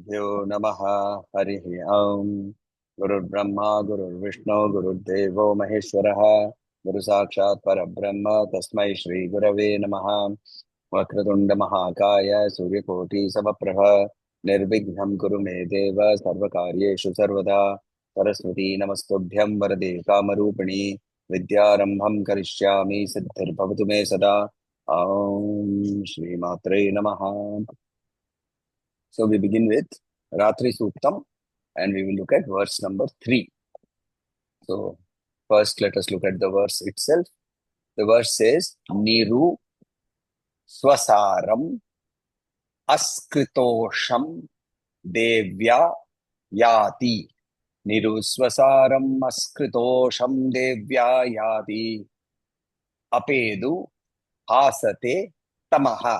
श्रीगुरुभ्यो नमः। हरिः ओम्। गुरुर्ब्रह्मा गुरुर्विष्णु गुरुर्देवो महेश्वरः। गुरुसाक्षात् परब्रह्म तस्मै श्रीगुरवे नमः। वक्रतुण्डमहाकाय सूर्यकोटिसमप्रभ निर्विघ्नं कुरु मे देव सर्वकार्येषु सर्वदा। सरस्वती नमस्तुभ्यं वरदे कामरूपिणी विद्यारम्भं करिष्यामि सिद्धिर्भवतु मे सदा। ॐ श्रीमात्रे नमः। So we begin with Ratri Suktam and we will look at verse number 3. So first let us look at the verse itself. The verse says, Niru Swasaram Askritosham Devya Yati. Niru Swasaram Askritosham Devya Yati. Apedu Hasate Tamaha.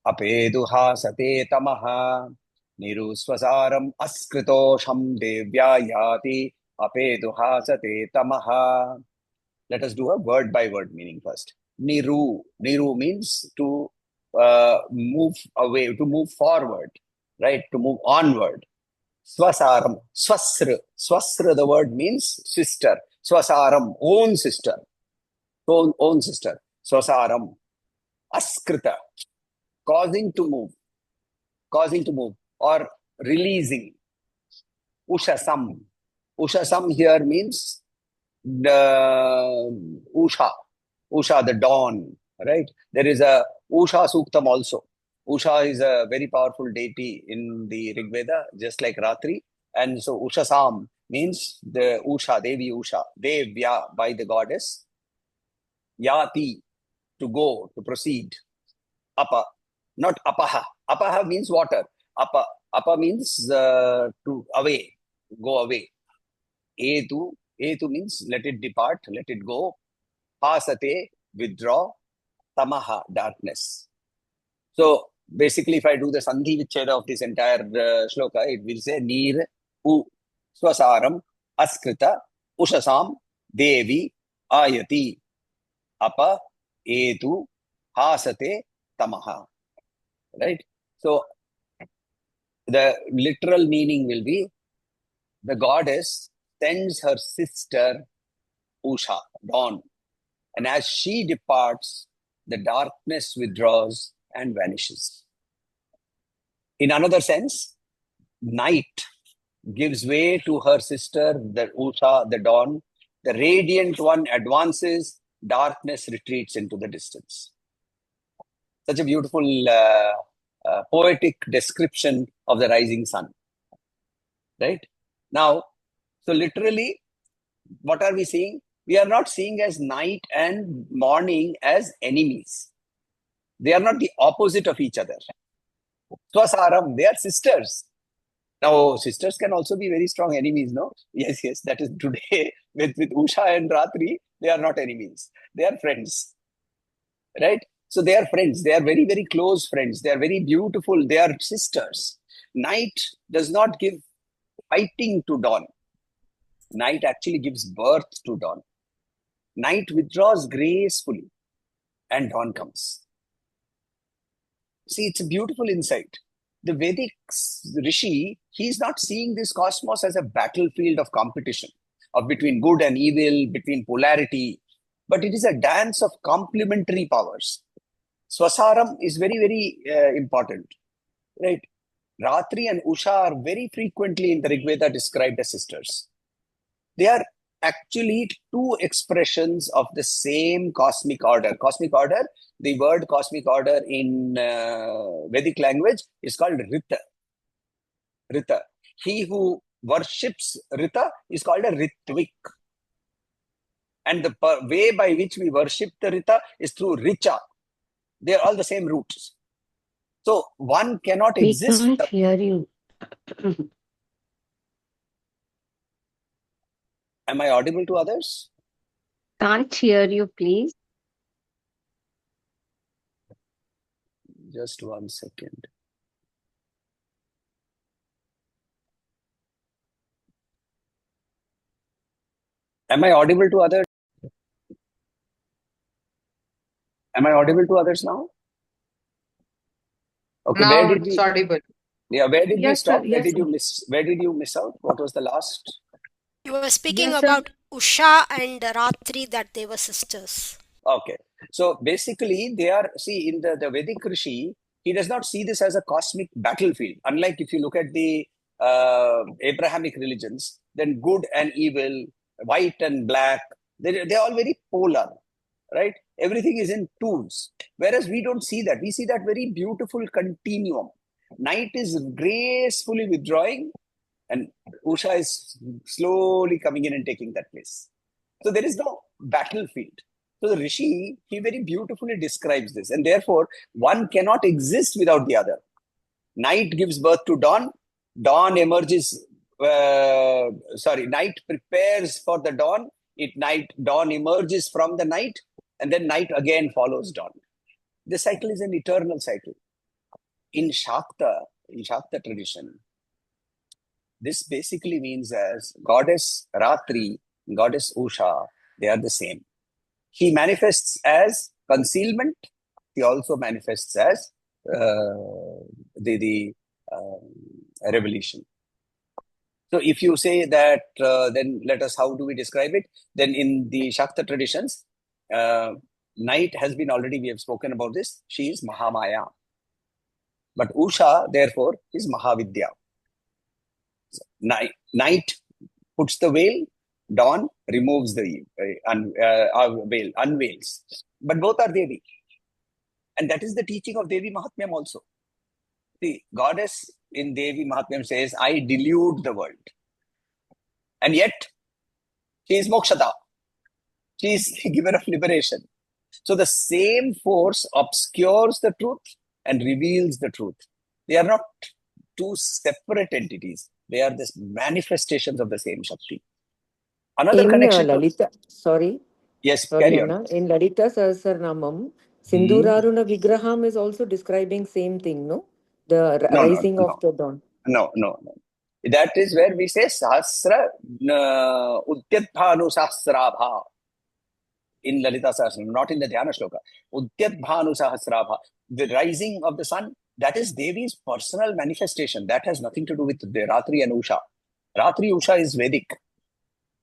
Apedu Hasate Tamaha. Niruswasaram askritosham devya yati apedu hasate tamaha. Let us do a word by word meaning first. Niru. Niru means to move away, to move forward, right? To move onward. Swasaram. Swasra. Swasra, the word means sister. Swasaram, own sister. Own sister. Swasaram. Askrita. Causing to move. Causing to move. Or releasing. Ushasam. Ushasam here means the Usha. Usha, the dawn, right? There is a Usha Suktam also. Usha is a very powerful deity in the Rig Veda, just like Ratri. And so Ushasam means the Usha, Devi Usha, Devya by the goddess. Yati, to go, to proceed. Apa, not apaha. Apaha means water. Apa means to away, go away. Etu means let it depart, let it go. Hasate, withdraw. Tamaha, darkness. So basically, if I do the Sandhi Vicheda of this entire shloka, it will say Neer U Swasaram Askrita Ushasam Devi Ayati Apa Etu Hasate Tamaha. Right? So the literal meaning will be the goddess sends her sister Usha, dawn, and as she departs, the darkness withdraws and vanishes. In another sense, night gives way to her sister, the Usha, the dawn. The radiant one advances, darkness retreats into the distance. Such a beautiful poetic description of the rising sun. Right? Now, so literally, what are we seeing? We are not seeing as night and morning as enemies. They are not the opposite of each other. Swasaram, they are sisters. Now, sisters can also be very strong enemies, no? Yes, that is today with Usha and Ratri, they are not enemies. They are friends. Right? So they are friends. They are very, very close friends. They are very beautiful. They are sisters. Night does not give fighting to dawn. Night actually gives birth to dawn. Night withdraws gracefully and dawn comes. See, it's a beautiful insight. The Vedic Rishi, he's not seeing this cosmos as a battlefield of competition, of between good and evil, between polarity, but it is a dance of complementary powers. Swasaram is very, very important, right? Ratri and Usha are very frequently in the Rig Veda described as sisters. They are actually two expressions of the same cosmic order. Cosmic order, the word cosmic order in Vedic language is called Rita. Rita. He who worships Rita is called a Ritvik. And the way by which we worship the Rita is through Richa. They are all the same roots. So one cannot exist. We can't hear you. Am I audible to others? Can't hear you, please. Just 1 second. Am I audible to others? Am I audible to others now? Okay, where Now did it's we? audible. Yeah, where did we Yes, sir. stop? Where Yes, did sir. you miss? Where did you miss out? What was the last? You were speaking Yes, sir. about Usha and Ratri, that they were sisters. Okay. So basically, they are, see, in the Vedic Rishi, he does not see this as a cosmic battlefield. Unlike if you look at the Abrahamic religions, then good and evil, white and black, they're all very polar, right? Everything is in twos. Whereas we don't see that. We see that very beautiful continuum. Night is gracefully withdrawing, and Usha is slowly coming in and taking that place. So there is no battlefield. So the Rishi, he very beautifully describes this. And therefore, one cannot exist without the other. Night gives birth to dawn. Dawn emerges, night prepares for the dawn. Dawn emerges from the night. And then night again follows dawn. This cycle is an eternal cycle. In Śākta tradition, this basically means as goddess Ratri, goddess Usha, they are the same. He manifests as concealment. He also manifests as the revelation. So if you say that, then how do we describe it? Then in the Śākta traditions, night has been already, we have spoken about this. She is Mahamaya. But Usha, therefore, is Mahavidya. Night puts the veil, dawn removes the veil, unveils. But both are Devi. And that is the teaching of Devi Mahatmyam also. The goddess in Devi Mahatmyam says, I delude the world. And yet, she is Mokshada. She is the giver of liberation. So the same force obscures the truth and reveals the truth. They are not two separate entities. They are the manifestations of the same Shakti. Another In connection. Lalita, Yes, sorry, carry on. Anna. In Lalita Sahasranamam, Sindhuraruna Vigraham is also describing same thing, no? The rising of the dawn. No. That is where we say Sahasra Udyadbhanu Sahasrabha in Lalita Sahasranam, not in the Dhyana Shloka. Udyadbhanu Sahasrabha, the rising of the sun, that is Devi's personal manifestation. That has nothing to do with the Ratri and Usha. Ratri Usha is Vedic.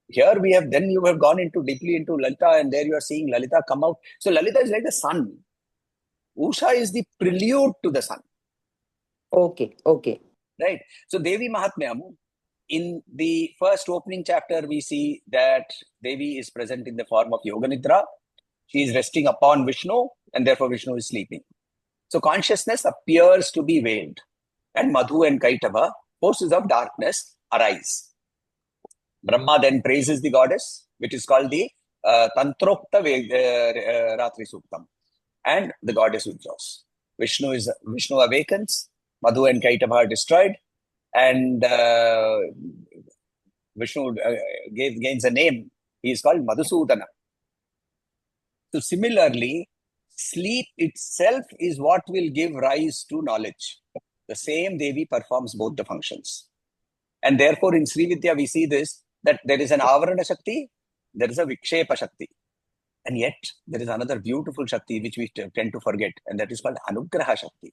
Here you have gone deeply into Lalita, and there you are seeing Lalita come out. So Lalita is like the sun. Usha is the prelude to the sun. Okay. Right. So Devi Mahatmyam, in the first opening chapter, we see that Devi is present in the form of Yoga Nidra. She is resting upon Vishnu, and therefore Vishnu is sleeping. So consciousness appears to be veiled, and Madhu and Kaitava, forces of darkness, arise. Brahma then praises the goddess, which is called the Tantrokta Ratri Suktam, and the goddess withdraws. Vishnu awakens, Madhu and Kaitava are destroyed, and Vishnu gains a name. He is called Madhusudana. So similarly, sleep itself is what will give rise to knowledge. The same Devi performs both the functions. And therefore, in Sri Vidya, we see this, that there is an Avarana Shakti, there is a Vikshepa Shakti. And yet, there is another beautiful Shakti which we tend to forget, and that is called Anugraha Shakti.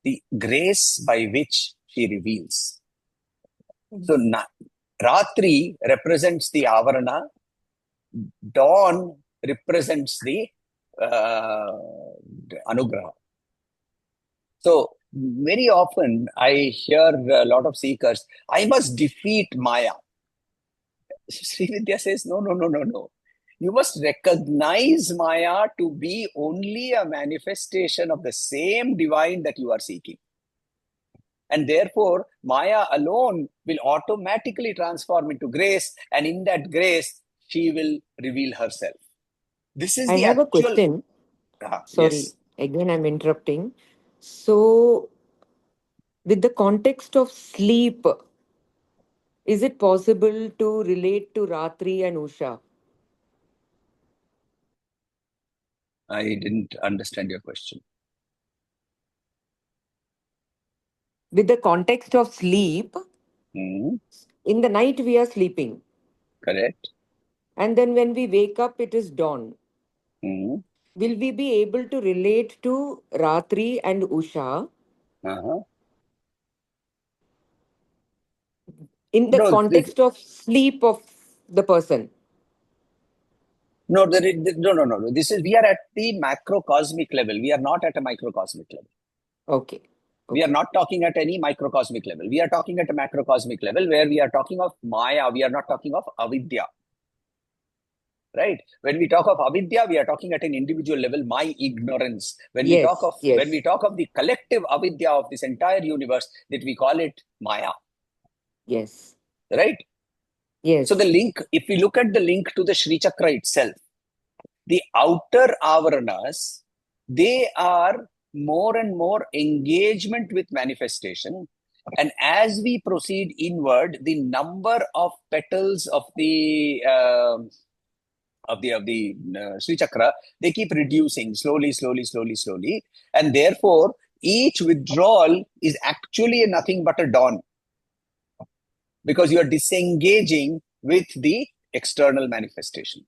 The grace by which she reveals. So, Ratri represents the Avarana, dawn represents the Anugraha. So, very often I hear a lot of seekers, I must defeat Maya. Sri Vidya says, no. You must recognize Maya to be only a manifestation of the same divine that you are seeking. And therefore, Maya alone will automatically transform into grace, and in that grace, she will reveal herself. This is I have a question. Sorry, yes. Again I'm interrupting. So, with the context of sleep, is it possible to relate to Ratri and Usha? I didn't understand your question. With the context of sleep, in the night we are sleeping. Correct. And then when we wake up, it is dawn. Mm-hmm. Will we be able to relate to Ratri and Usha In the No, context of sleep of the person. no, no. We are at the macrocosmic level. We are not at a microcosmic level. Okay. We are not talking at any microcosmic level. We are talking at a macrocosmic level where we are talking of Maya. We are not talking of avidya. Right? When we talk of avidya, we are talking at an individual level, my ignorance. When we talk of the collective avidya of this entire universe, that we call it Maya. Yes. Right? Yes. So the link, if we look at the link to the Sri Chakra itself, the outer avaranas, they are more and more engagement with manifestation. And as we proceed inward, the number of petals of the Sri Chakra, they keep reducing slowly, and therefore each withdrawal is actually nothing but a dawn, because you are disengaging with the external manifestation.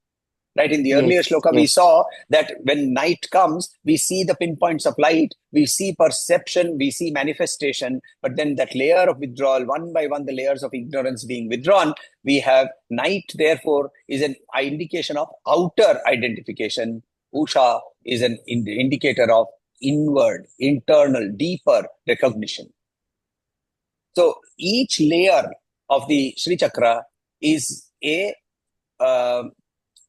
Right? In the earlier shloka, we saw that when night comes, we see the pinpoints of light, we see perception, we see manifestation, but then that layer of withdrawal, one by one, the layers of ignorance being withdrawn, we have night, therefore, is an indication of outer identification. Usha is an indicator of inward, internal, deeper recognition. So each layer of the Sri Chakra is a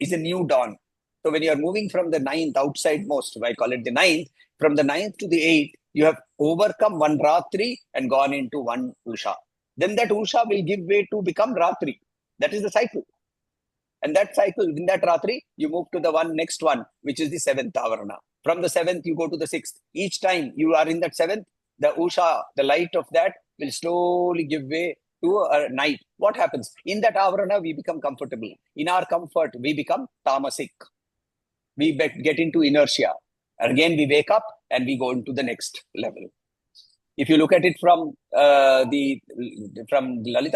new dawn. So when you are moving from the ninth, outside most, I call it the ninth, from the ninth to the eighth, you have overcome one Ratri and gone into one Usha. Then that Usha will give way to become Ratri. That is the cycle. And that cycle, in that Ratri, you move to the next one, which is the seventh Avarana. From the seventh, you go to the sixth. Each time you are in that seventh, the Usha, the light of that, will slowly give way to a night. What happens? In that avarana, we become comfortable. In our comfort, we become tamasic. We get into inertia. And again, we wake up and we go into the next level. If you look at it from Lalita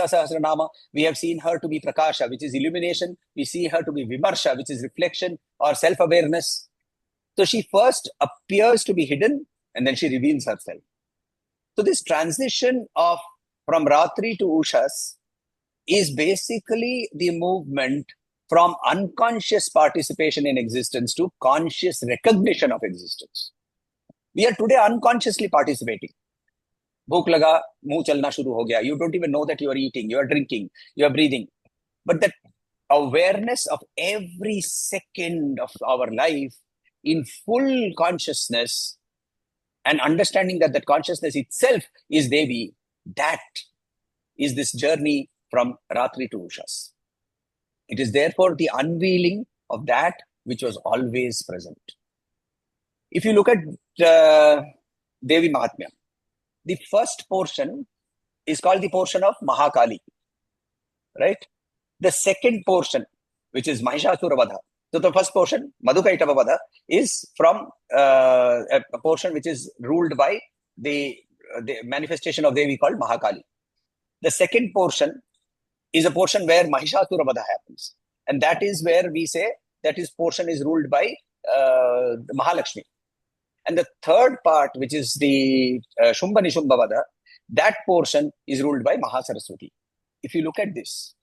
Sahasranama, we have seen her to be Prakasha, which is illumination. We see her to be Vimarsha, which is reflection or self-awareness. So she first appears to be hidden and then she reveals herself. So this transition from Ratri to Ushas is basically the movement from unconscious participation in existence to conscious recognition of existence. We are today unconsciously participating. Bhook laga, muh chalna shuru ho gaya. You don't even know that you are eating, you are drinking, you are breathing. But that awareness of every second of our life in full consciousness and understanding that consciousness itself is Devi, that is this journey from Ratri to Ushas. It is therefore the unveiling of that which was always present. If you look at Devi Mahatmyam, the first portion is called the portion of Mahakali, right? The second portion, which is Mahishasura Vadha. So the first portion, Madhukaitava Vadha, is from a portion which is ruled by the manifestation of Devi called Mahakali. The second portion is a portion where Mahishasura Vadha happens. And that is where we say that his portion is ruled by Mahalakshmi. And the third part, which is the Shumba Nishumba Vadha, that portion is ruled by Mahasaraswati. If you look at this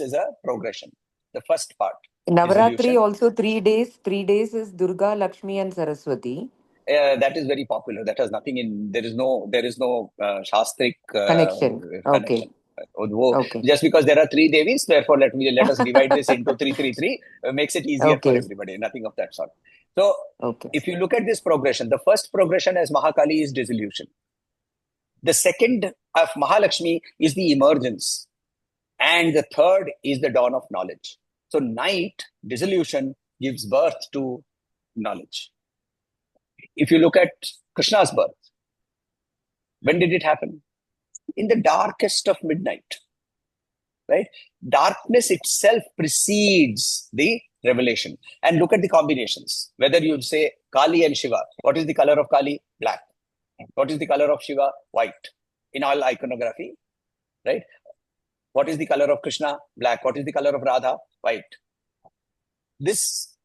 as a progression. The first part. Navaratri also 3 days. 3 days is Durga, Lakshmi and Saraswati. That is very popular. That has nothing in. There is no Shastric connection. connection. Okay. Just because there are 3 Devis, therefore let us divide this into 333. Makes it easier for everybody. Nothing of that sort. So, if you look at this progression, the first progression as Mahakali is dissolution. The second of Mahalakshmi is the emergence. And the third is the dawn of knowledge. So night, dissolution, gives birth to knowledge. If you look at Krishna's birth, when did it happen? In the darkest of midnight. Right? Darkness itself precedes the revelation. And look at the combinations. Whether you say Kali and Shiva. What is the color of Kali? Black. What is the color of Shiva? White. In all iconography. Right? What is the color of Krishna? Black. What is the color of Radha? White. This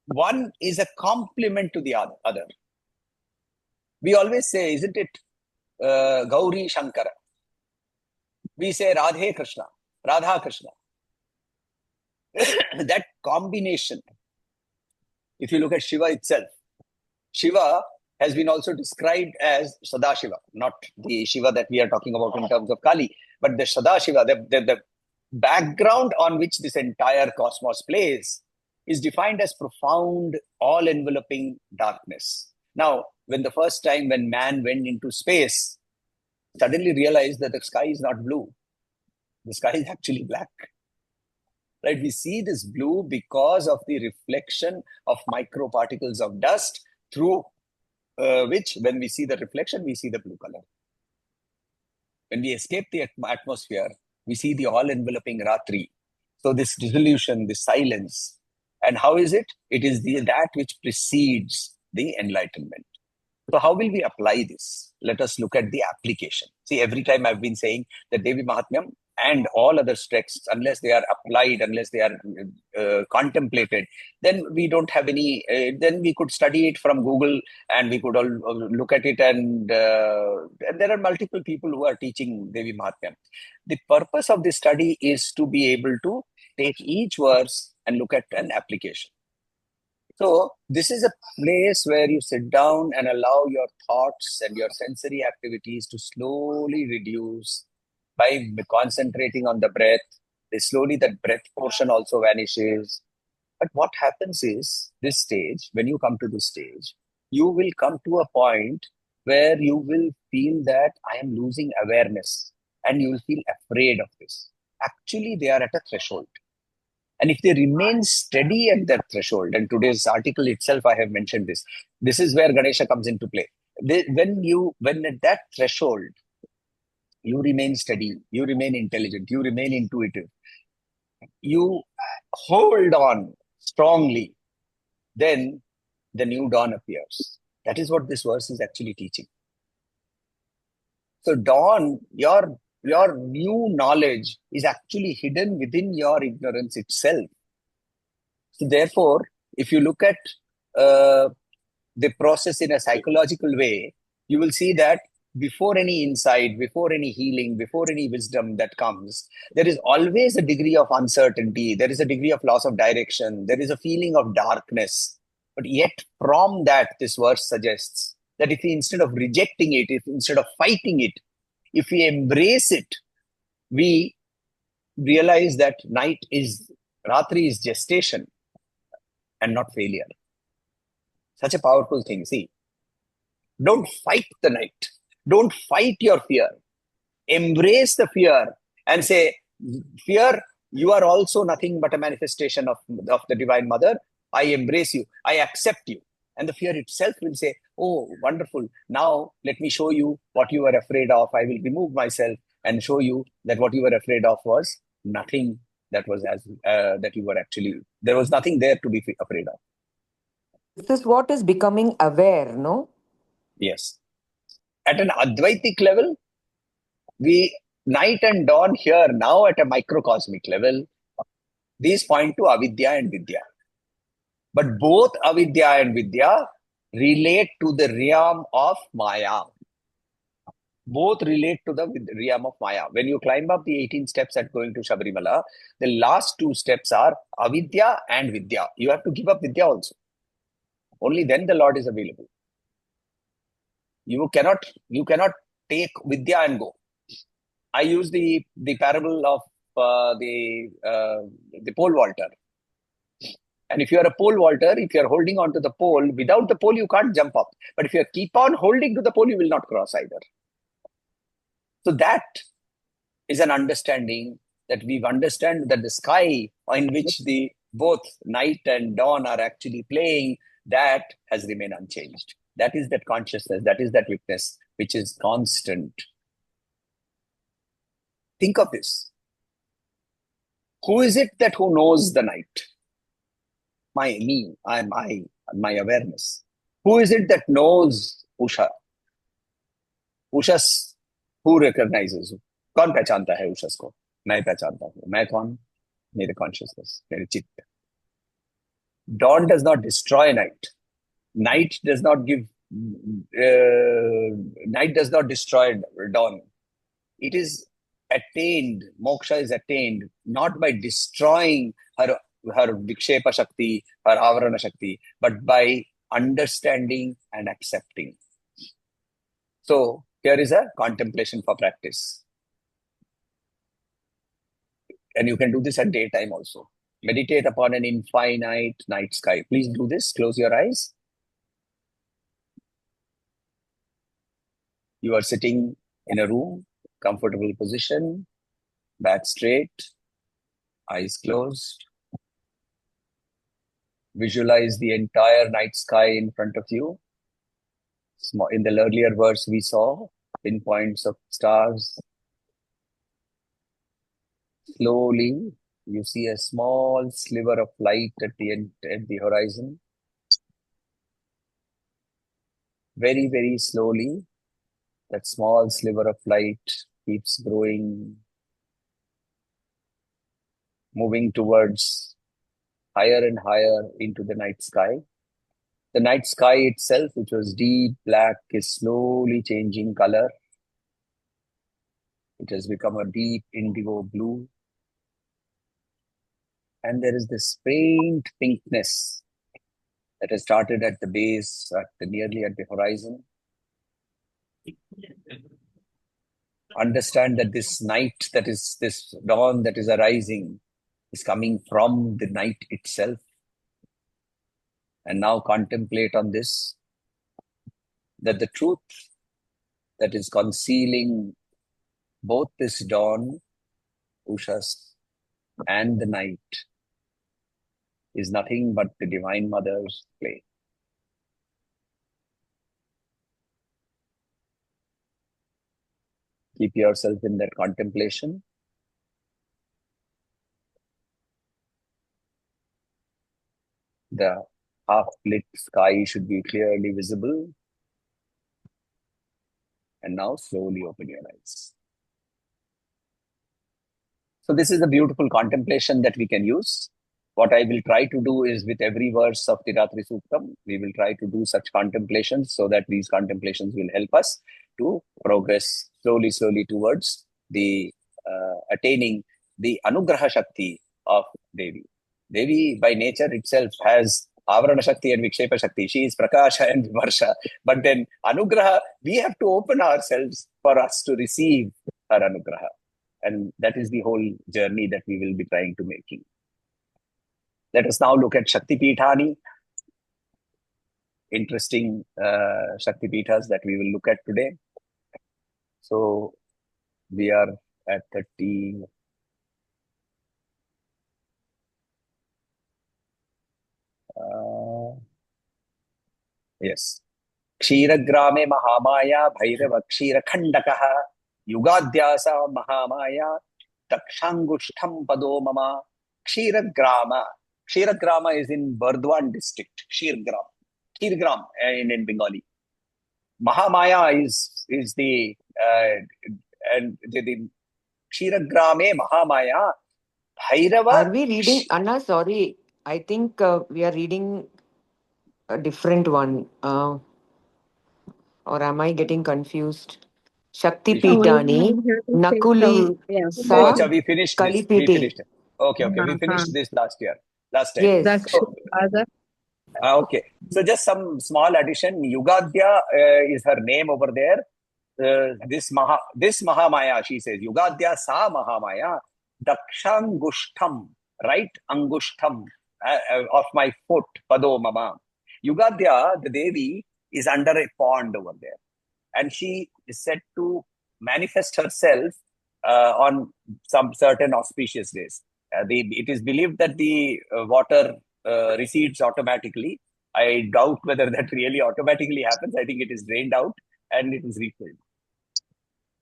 one is a complement to the other. We always say, isn't it, Gauri Shankara? we say Radhe Krishna, Radha Krishna. That combination, if you look at Shiva itself, Shiva has been also described as Sadashiva, not the Shiva that we are talking about in terms of Kali, but the Sadashiva, the background on which this entire cosmos plays is defined as profound, all-enveloping darkness. Now, when the first time when man went into space, suddenly realized that the sky is not blue. The sky is actually black. Right? We see this blue because of the reflection of microparticles of dust through which, when we see the reflection, we see the blue color. When we escape the atmosphere, we see the all-enveloping Ratri. So this dissolution, this silence. And how is it? It is that which precedes the enlightenment. So how will we apply this? Let us look at the application. See, every time I've been saying that Devi Mahatmyam and all other texts, unless they are applied, unless they are contemplated, then we don't have any, then we could study it from Google and we could all look at it, and there are multiple people who are teaching Devi Mahatmyam. The purpose of this study is to be able to take each verse and look at an application. So this is a place where you sit down and allow your thoughts and your sensory activities to slowly reduce by concentrating on the breath. Slowly that breath portion also vanishes. But what happens is, this stage, when you come to this stage, you will come to a point where you will feel that I am losing awareness, and you will feel afraid of this. Actually, they are at a threshold. And if they remain steady at that threshold, and today's article itself, I have mentioned this. This is where Ganesha comes into play. When at that threshold, you remain steady, you remain intelligent, you remain intuitive, you hold on strongly, then the new dawn appears. That is what this verse is actually teaching. So dawn, your new knowledge is actually hidden within your ignorance itself. So therefore, if you look at the process in a psychological way, you will see that before any insight, before any healing, before any wisdom that comes, there is always a degree of uncertainty. There is a degree of loss of direction. There is a feeling of darkness. But yet from that, this verse suggests that if we, instead of rejecting it, if instead of fighting it, if we embrace it, we realize that Ratri is gestation and not failure. Such a powerful thing. See, don't fight the night. Don't fight your fear. Embrace the fear and say, fear, you are also nothing but a manifestation of the Divine Mother. I embrace you. I accept you. And the fear itself will say, oh, wonderful. Now let me show you what you were afraid of. I will remove myself and show you that what you were afraid of was nothing that was that you were actually, there was nothing there to be afraid of. This is what is becoming aware, no? Yes. At an Advaitic level, night and dawn here now at a microcosmic level, these point to Avidya and Vidya. But both Avidya and Vidya relate to the realm of Maya. Both relate to the realm of Maya. When you climb up the 18 steps at going to Shabarimala, the last two steps are Avidya and Vidya. You have to give up Vidya also. Only then the Lord is available. You cannot take Vidya and go. I use the parable of the pole vaulter. And if you are a pole vaulter, if you are holding on to the pole, without the pole, you can't jump up. But if you keep on holding to the pole, you will not cross either. So that is an understanding that we understand that the sky in which the both night and dawn are actually playing, that has remained unchanged. That is that consciousness, that is that witness, which is constant. Think of this. Who is it that who knows the night? My awareness. Who is it that knows Usha? Ushas, who recognizes? कौन पहचानता है उषस को? मैं पहचानता हूँ. मैं कौन? मेरे consciousness, मेरे चित्त. Dawn does not destroy night. Night does not destroy dawn. It is attained, moksha is attained not by destroying her Vikshepa Shakti, her Avarana Shakti, but by understanding and accepting. So here is a contemplation for practice. And you can do this at daytime also. Meditate upon an infinite night sky. Please do this. Close your eyes. You are sitting in a room, comfortable position, back straight, eyes closed. Visualize the entire night sky in front of you. In the earlier verse, we saw pinpoints of stars. Slowly, you see a small sliver of light at the end, at the horizon. Very, very slowly, that small sliver of light keeps growing, moving towards higher and higher into the night sky. The night sky itself, which was deep black, is slowly changing color. It has become a deep indigo blue. And there is this faint pinkness that has started at the base, nearly at the horizon. Understand that this night, that is this dawn that is arising, is coming from the night itself. And now contemplate on this, that the truth that is concealing both this dawn, Ushas, and the night is nothing but the Divine Mother's play. Keep yourself in that contemplation. The half-lit sky should be clearly visible. And now slowly open your eyes. So this is a beautiful contemplation that we can use. What I will try to do is, with every verse of the Ratri Suktam, we will try to do such contemplations so that these contemplations will help us to progress slowly towards the attaining the Anugraha Shakti of Devi. Devi by nature itself has Avarana Shakti and Vikshepa Shakti. She is Prakasha and Vimarsha. But then Anugraha, we have to open ourselves for us to receive her Anugraha. And that is the whole journey that we will be trying to making. Let us now look at Shakti Pithani. Interesting Shakti Pithas that we will look at today. So we are at 30. Yes. Ksheeragrame Mahamaya Bhairava Ksheerakhandakaha Yugadyasa Mahamaya Takshangushtham Pado Mama Ksheeragrama. Ksheeragrama is in Burdwan district. Ksheeragram in Bengali. Mahamaya is the Ksheeragrame Mahamaya Bhairava. Are we reading, Anna? Sorry, I think we are reading a different one. Or am I getting confused? Shakti Which one? Pitani, We have to take Nakuli some, yeah. Oh, Sa we finished this. Kalipiti. Okay. We Uh-huh. finished this last time. Yes. So, okay. So just some small addition. Yugadya is her name over there. This Mahamaya, she says, Yugadya sa Mahamaya, Dakshangushtham, right Angushtham of my foot, Pado Mama. Yugadya, the Devi, is under a pond over there. And she is said to manifest herself on some certain auspicious days. It is believed that the water recedes automatically. I doubt whether that really automatically happens. I think it is drained out and it is refilled.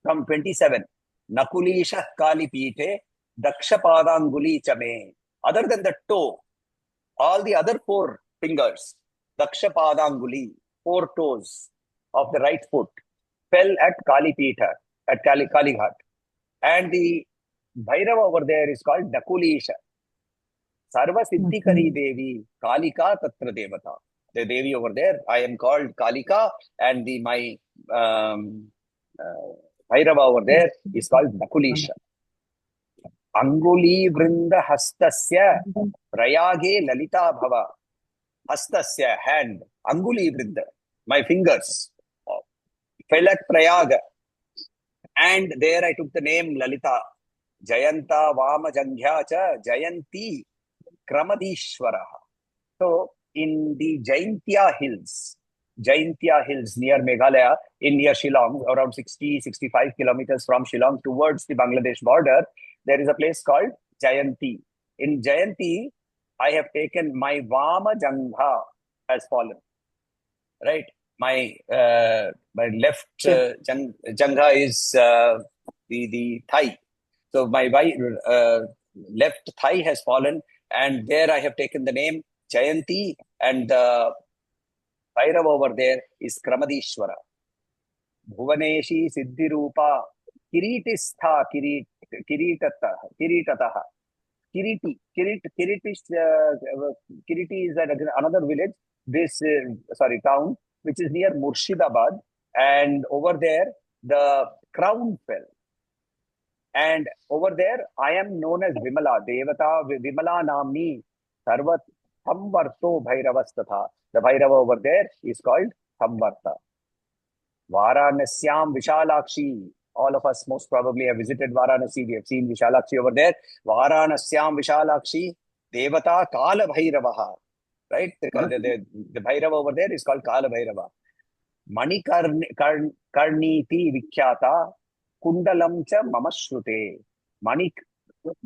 From 27, Nakulisha Kali Pite, Daksha Padanguli Chame. Other than the toe, all the other 4 fingers, Daksha Padanguli, 4 toes of the right foot, fell at Kali Pita, at Kali Ghat. And the Bhairava over there is called Nakulisha. Sarva Siddhikari Devi, Kalika Tatra Devata. The Devi over there, I am called Kalika, and my Bhairava over there is called Nakulisha. Anguli Vrinda Hastasya Prayage Lalita Bhava. Hastasya, hand. Anguli Vrinda, my fingers, fell at Prayaga. And there I took the name Lalita. Jayanta Vama Janghya Cha Jayanti Kramadishwara. So, in the Jaintia Hills near Meghalaya, near Shillong, around 60-65 kilometers from Shillong towards the Bangladesh border, there is a place called Jayanti. In Jayanti, I have taken my Vama Jangha has fallen. Right? My left Jangha is the thigh. So my left thigh has fallen, and there I have taken the name Jayanti, and the Bhairava over there is Kramadishwara. Bhuvaneshi Siddhirupa Kiritistha Kiritataha. Kiriti is another village, town, which is near Murshidabad, and over there the crown fell. And over there, I am known as Vimala, Devata Vimala Namni Sarvat Samvarto Bhairavastatha. The Bhairava over there is called Samvarta. Varanasyam Vishalakshi. All of us most probably have visited Varanasi. We have seen Vishalakshi over there. Varanasyam Vishalakshi Devata Kala Bhairavaha. Right? The Bhairava over there is called Kala Bhairava. Manikarniti Vikhyata Kundalam cha Mamashrute.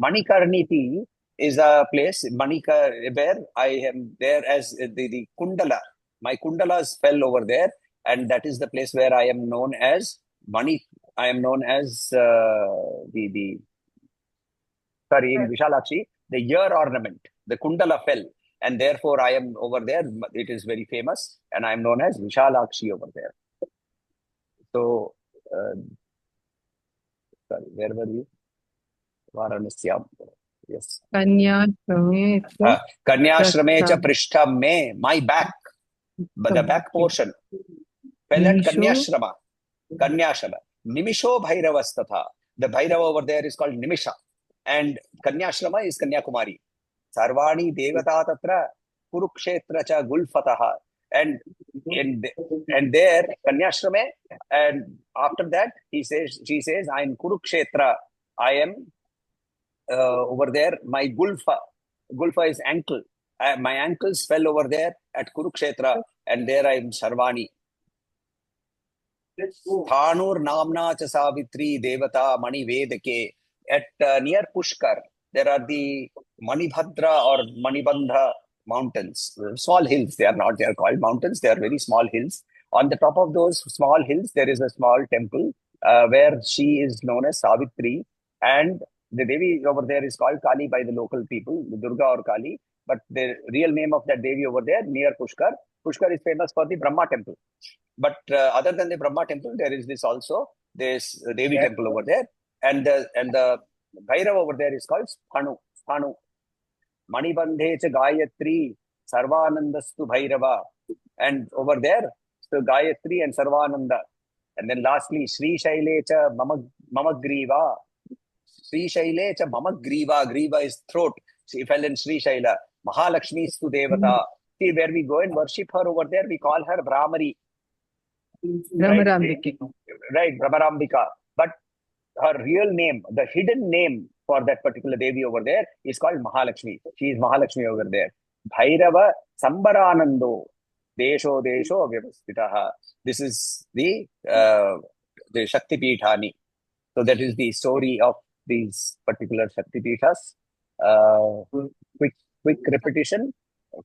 Manikarniti is a place, where I am there as the Kundala. My Kundalas fell over there, and that is the place where I am known as in Vishalakshi, the ear ornament, the Kundala fell, and therefore I am over there. It is very famous, and I am known as Vishalakshi over there. So, where were we? Varanasyam. Yes. Kanyashrame cha Prishtham me, my back, but the back portion fell at Kanyashrama. Nimisho Bhairavastatha. The Bhairava over there is called Nimisha, and Kanyashrama is Kanyakumari. Sarvani Devata Tatra Kurukshetra cha Gulfataha. And there Kanyashrame, and after that she says, I am Kurukshetra. I am over there. My Gulfa is ankle. My ankles fell over there at Kurukshetra, and there I am Sarvani. Thanur Namna cha Savitri Devata Mani Vedake. At near Pushkar, there are the Manibhadra or Manibandha mountains, small hills. They are called mountains. They are very small hills. On the top of those small hills, there is a small temple where she is known as Savitri, and the Devi over there is called Kali by the local people, Durga or Kali. But the real name of that Devi over there near Pushkar is famous for the Brahma temple. But other than the Brahma temple, there is this Devi temple over there, and the Bhairava over there is called Sthanu. Manibandhe cha Gayatri Sarvanandastu Bhairava, and over there so Gayatri and Sarvananda, and then lastly Sri Shaile cha Mamagriva. Sri Shaile cha Mamagriva. Griva is throat. She fell in Sri Shaila. Mahalakshmi stu Devata. See, where we go and worship her over there, we call her Brahmari. Right, Brahmarambika. But her real name, the hidden name for that particular Devi over there is called Mahalakshmi. She is Mahalakshmi over there. Bhairava Sambaranando Desho Vyavastitaha. This is the Shakti Pithani. So that is the story of these particular Shakti Pithas. Quick repetition.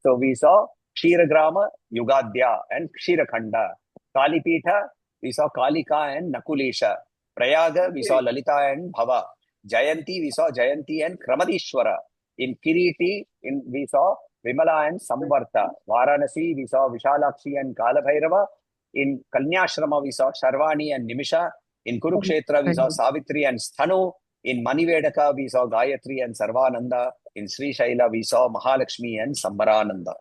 So we saw Ksheeragrama, Yugadhya and Ksheerakhanda. Kalipitha, we saw Kalika and Nakulesha. Prayaga, we saw Lalita and Bhava. Jayanti, we saw Jayanti and Kramadishwara. In Kiriti, we saw Vimala and Samvarta. Varanasi, we saw Vishalakshi and Kalabhairava. In Kanyashrama, we saw Sharvani and Nimisha. In Kurukshetra, we saw Savitri and Sthanu. In Manivedaka, we saw Gayatri and Sarvananda. In Sri Shaila, we saw Mahalakshmi and Sambarananda.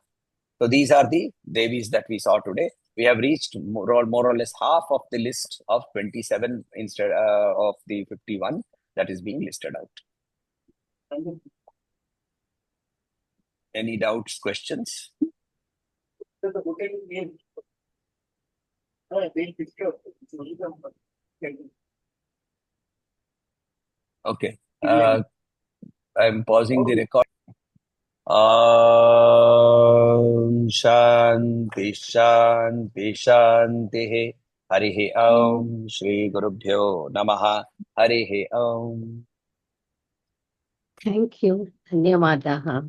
So these are the Devis that we saw today. We have reached more or less half of the list of 27 instead of the 51 that is being listed out. Any doubts, questions? Okay. I'm pausing the record. Shanti Shanti Shanti Harihi Om Shri Gurubhyo Namaha Harihi Om. Thank you. Dhanyavadaha.